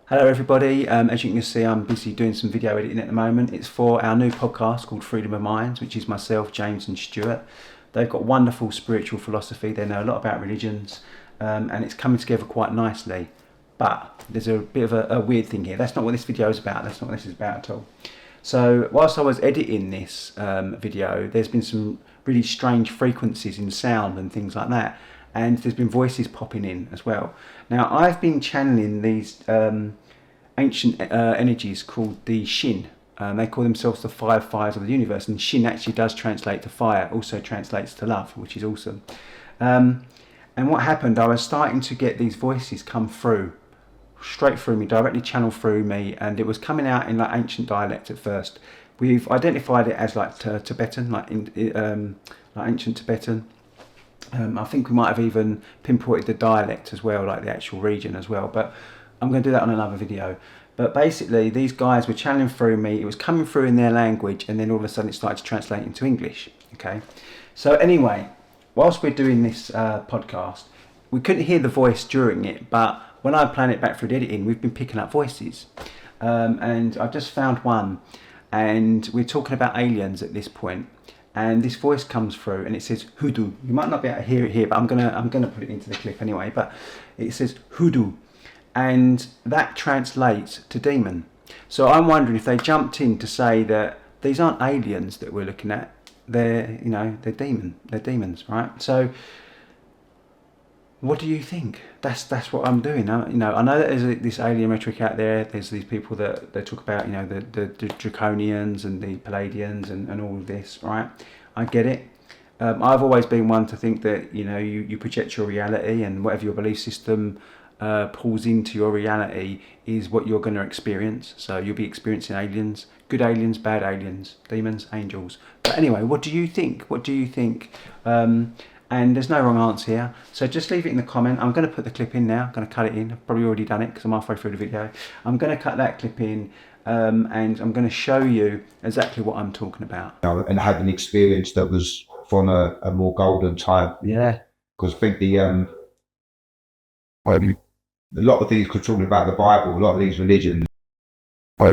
Hello everybody, as you can see I'm busy doing some video editing at the moment. It's for our new podcast called Freedom of Minds, which is myself, James and Stuart. They've got wonderful spiritual philosophy, they know a lot about religions, and it's coming together quite nicely. But there's a bit of a weird thing here. That's not what this video is about, that's not what this is about at all. So whilst I was editing this video, there's been some really strange frequencies in sound and things like that. And there's been voices popping in as well. Now I've been channeling these ancient energies called the Shin. They call themselves the five fires of the universe, and Shin actually does translate to fire, also translates to love, which is awesome. And what happened, I was starting to get these voices come through, straight through me, directly channel through me, and it was coming out in like ancient dialect at first. We've identified it as like Tibetan, like ancient Tibetan. I think we might have even pinpointed the dialect as well, like the actual region as well, but I'm going to do that on another video. But basically these guys were channeling through me, it was coming through in their language, and then all of a sudden it started to translate into English. Okay, so anyway, whilst we're doing this podcast, we couldn't hear the voice during it, but when I plan it back through the editing, we've been picking up voices. And I've just found one, and we're talking about aliens at this point. And this voice comes through and it says hoodoo. You might not be able to hear it here, but I'm gonna put it into the clip anyway. But it says hoodoo, and that translates to demon. So I'm wondering if they jumped in to say that these aren't aliens that we're looking at. They're they're demons, right? So what do you think? That's what I'm doing. I know that there's this alien rhetoric out there. There's these people that they talk about, the draconians and the Palladians and all of this, right? I get it. I've always been one to think that you project your reality, and whatever your belief system pulls into your reality is what you're going to experience. So you'll be experiencing aliens, good aliens, bad aliens, demons, angels. But anyway, what do you think? What do you think? And there's no wrong answer here, so just leave it in the comment. I'm going to put the clip in now. I'm going to cut it in. I've probably already done it because I'm halfway through the video. I'm going to cut that clip in, and I'm going to show you exactly what I'm talking about. And had an experience that was from a more golden time. Yeah. Because I think a lot of these, because talking about the Bible, a lot of these religions. I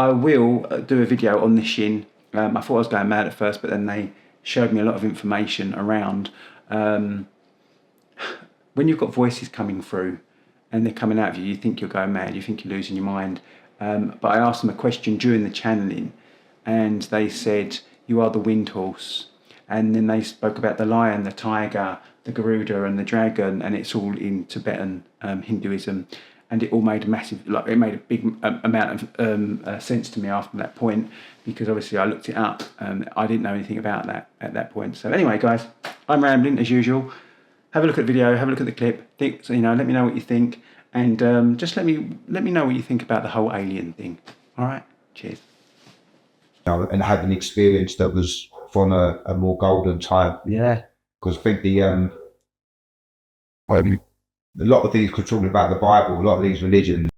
will do a video on the Shin. I thought I was going mad at first, but then they showed me a lot of information around when you've got voices coming through and they're coming out of you, you think you're going mad, you think you're losing your mind. But I asked them a question during the channeling, and they said, you are the wind horse. And then they spoke about the lion, the tiger, the Garuda and the dragon, and it's all in Tibetan Hinduism. And it all made it made a big amount of sense to me after that point, because obviously I looked it up. I didn't know anything about that at that point. So anyway, guys, I'm rambling as usual. Have a look at the video, have a look at the clip. Let me know what you think, and just let me know what you think about the whole alien thing. All right, cheers. And had an experience that was from a more golden time. Yeah. Because I think a lot of these, because talking about the Bible, a lot of these religions.